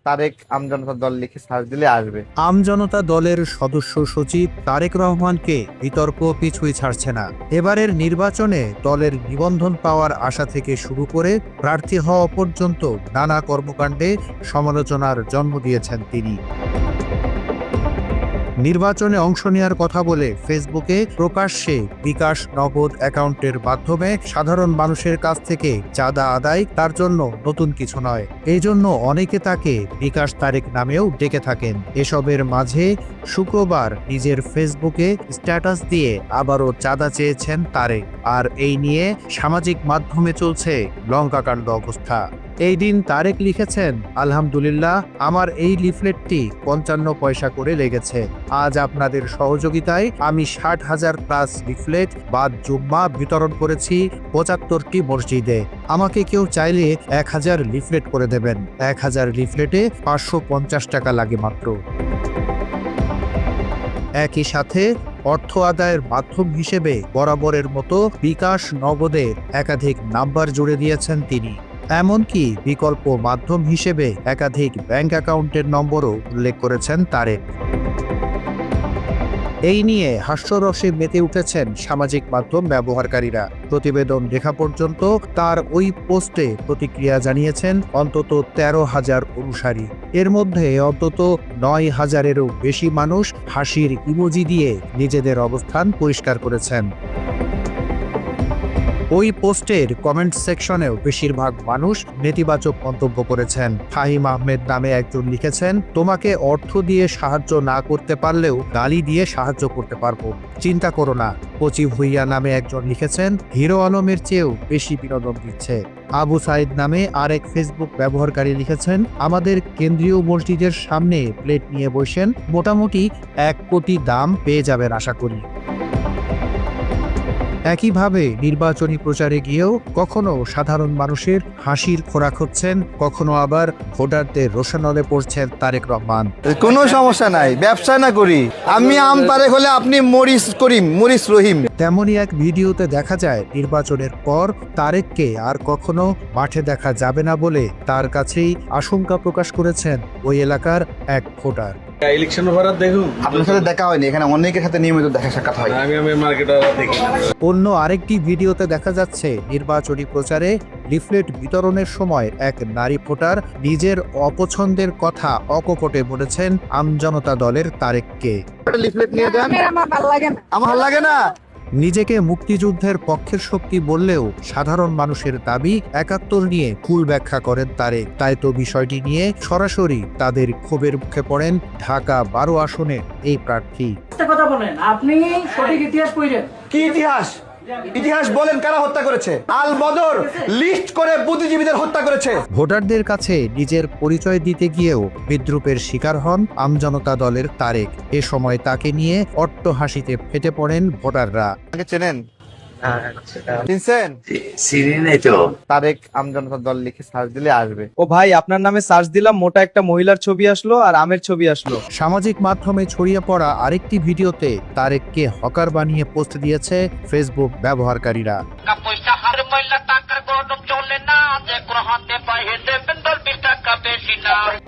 তারেক আমজনতা দল লিখে সার্চ দিলে আসবে। আমজনতা দলের সদস্য সচিব তারেক রহমানকে বিতর্ক পিছুই ছাড়ছে না। এবারের নির্বাচনে দলের নিবন্ধন পাওয়ার আশা থেকে শুরু করে প্রার্থী হওয়া পর্যন্ত নানা কর্মকাণ্ডে সমালোচনার জন্ম দিয়েছেন তিনি। নির্বাচনে অংশ নেওয়ার কথা বলে ফেসবুকে প্রকাশ্যে বিকাশ নগদ অ্যাকাউন্টের মাধ্যমে সাধারণ মানুষের কাছ থেকে চাঁদা আদায় তার জন্য নতুন কিছু নয়। এই জন্য অনেকে তাকে বিকাশ তারেক নামেও ডেকে থাকেন। এসবের মাঝে শুক্রবার নিজের ফেসবুকে স্ট্যাটাস দিয়ে আবারও চাঁদা চেয়েছেন তারেক। আর এই নিয়ে সামাজিক মাধ্যমে চলছে লঙ্কাকাণ্ড অবস্থা। এই দিন তারেক লিখেছেন, আলহামদুলিল্লাহ, আমার এই লিফলেটটি 55 পয়সা করে লেগেছে। আজ আপনাদের সহযোগিতায় আমি 60,000 প্লাস লিফলেট বাদ জুম্মা বিতরণ করেছি 75টি মসজিদে। আমাকে কেউ চাইলে 1000 লিফলেট করে দেবেন। 1000 লিফলেটে 550 টাকা লাগে মাত্র। একই সাথে অর্থ আদায়ের মাধ্যম হিসেবে বরাবরের মতো বিকাশ নগদে একাধিক নাম্বার জুড়ে দিয়েছেন তিনি। এমনকি বিকল্প মাধ্যম হিসেবে একাধিক ব্যাংক অ্যাকাউন্টের নম্বরও উল্লেখ করেছেন তারেক। এই নিয়ে হাস্যরসে মেতে উঠেছেন সামাজিক মাধ্যম ব্যবহারকারীরা। প্রতিবেদন লেখা পর্যন্ত তার ওই পোস্টে প্রতিক্রিয়া জানিয়েছেন অন্তত 13,000 অনুসারী। এর মধ্যে অন্তত 9,000-এরও বেশি মানুষ হাসির ইমোজি দিয়ে নিজেদের অবস্থান পরিষ্কার করেছেন। ওই পোস্টের কমেন্ট সেকশনেও বেশিরভাগ মানুষ নেতিবাচক মন্তব্য করেছেন। ফাহিম আহমেদ নামে একজন লিখেছেন, তোমাকে অর্থ দিয়ে সাহায্য না করতে পারলেও গালি দিয়ে সাহায্য করতে পারবো, চিন্তা করো না। কচি ভুইয়া নামে একজন লিখেছেন, হিরো আলমের চেয়েও বেশি বিনোদন দিচ্ছে। আবু সাইদ নামে আরেক ফেসবুক ব্যবহারকারী লিখেছেন, আমাদের কেন্দ্রীয় মসজিদের সামনে প্লেট নিয়ে বসেন, মোটামুটি 1 কোটি দাম পেয়ে যাবেন আশা করি। একইভাবে নির্বাচনী প্রচারে গিয়েও কখনো সাধারণ মানুষের হাসির খোরাক হচ্ছেন, কখনো আবার ভোটারদের রোষানলে পড়ছেন তারেক রহমান। কোনো সমস্যা নাই, ব্যবসা না করি আমি, আম তারেক হলে আপনি মরিস করিম, মরিস রহিম। তেমনই এক ভিডিওতে দেখা যায় নির্বাচনের পর তারেককে আর কখনো মাঠে দেখা যাবে না বলে তার কাছেই আশঙ্কা প্রকাশ করেছেন ওই এলাকার এক ভোটার। ইলেকশন ভরার দেখুন, আপনার সাথে দেখা হয়নি, এখানে অনেকের সাথে নিয়মিত দেখা সাক্ষাৎ হয়। আমি মার্কেটে দেখি। অন্য আরেকটি ভিডিওতে দেখা যাচ্ছে নির্বাচনী প্রচারে লিফলেট বিতরণের সময় এক নারী ভোটার নিজের অপছন্দের কথা অকপটে বলেছেন আমজনতা দলের তারেককে। লিফলেট নিয়ে যান, আমার ভালো লাগে না। নিজেকে মুক্তিযুদ্ধের পক্ষের শক্তি বললেও সাধারণ মানুষের দাবি 71 নিয়ে ভুল ব্যাখ্যা করেন তারেক। তাই তো বিষয়টি নিয়ে সরাসরি তাদের ক্ষোভের মুখে পড়েন ঢাকা 12 আসনের এই প্রার্থী। কথা বলেন, আপনি সঠিক ইতিহাস পড়েন। কি ইতিহাস? ইতিহাস বলেন, কারা হত্যা করেছে? আল বদর লিস্ট করে বুদ্ধিজীবীদের হত্যা করেছে। ভোটারদের কাছে নিজের পরিচয় দিতে গিয়েও বিদ্রূপের শিকার হন আমজনতা দলের তারেক। এ সময় তাকে নিয়ে অট্টহাসিতে ফেটে পড়েন ভোটাররা। চেনেন? চিনছেন? তারেক আমজনতা দল লিখে সার্চ দিলে আসবে। ও ভাই, আপনার নামে সার্চ দিলাম, মোটা একটা মহিলার ছবি আসলো আর আমের ছবি আসলো। সামাজিক মাধ্যমে ছড়িয়ে পড়া আরেকটি ভিডিওতে তারেককে হকার বানিয়ে পোস্ট দিয়েছে ফেসবুক ব্যবহারকারীরা।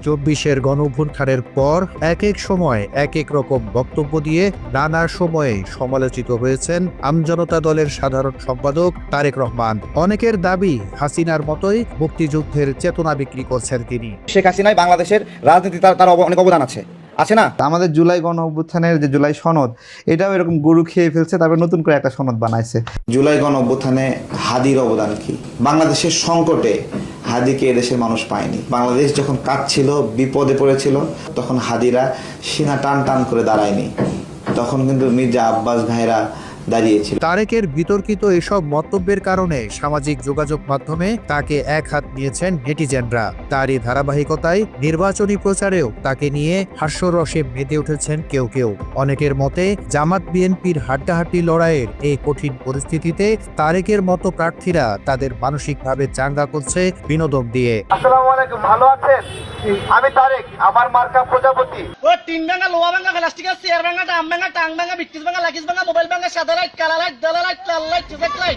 24-এর গণঅভ্যুত্থানের পর এক এক সময় এক এক রকম বক্তব্য দিয়ে নানা সময়ে সমালোচিত হয়েছেন আমজনতা দলের সাধারণ সম্পাদক তারেক রহমান। অনেকের দাবি হাসিনার মতোই মুক্তিযুদ্ধের চেতনা বিক্রি করছেন তিনি। শেখ হাসিনায় বাংলাদেশের রাজনীতি তার অনেক অবদান আছে না? আমাদের জুলাই গণ অভ্যুত্থানের যে জুলাই সনদ, এটাও এরকম গরু খেয়ে ফেলছে, তারপর নতুন করে একটা সনদ বানাইছে। জুলাই গণ অভ্যুত্থানে হাদির অবদান কি? বাংলাদেশের সংকটে হাদিকে এদেশের মানুষ পায়নি। বাংলাদেশ যখন কাঁদছিল, বিপদে পড়েছিল, তখন হাদিরা সিনা টান টান করে দাঁড়ায়নি, তখন কিন্তু মির্জা আব্বাস ভাইরা দাঁড়িয়েছিল। তারেকের বিতর্কিত এসব মন্তব্যের কারণে সামাজিক যোগাযোগ মাধ্যমে তাকে এক হাত নিয়েছেন নেটিজেনরা। তারই ধারাবাহিকতায় নির্বাচনী প্রচারেও তাকে নিয়ে হাস্যরসে মেতে উঠেছেন কেউ কেউ। অনেকের মতে জামাত বিএনপির হাড্ডাহাড্ডি লড়াইয়ের এই কঠিন পরিস্থিতিতে তারেকের মতো প্রার্থীরা তাদের মানসিকভাবে চাঙ্গা করছে বিনোদন দিয়ে। আসসালামু আলাইকুম, ভালো আছেন? আমি তারেক, আমার মার্কা প্রজাপতি। ও টিন ভাঙা, লোহা ভাঙা, প্লাস্টিকের চেয়ার ভাঙা, ডাম ভাঙা, টাং ভাঙা, বিটকিস ভাঙা, লাকিস ভাঙা, মোবাইল ভাঙা, সাদা লাইট, কালা লাইট, দলা লাইট, লাল লাইট, চেক লাইট।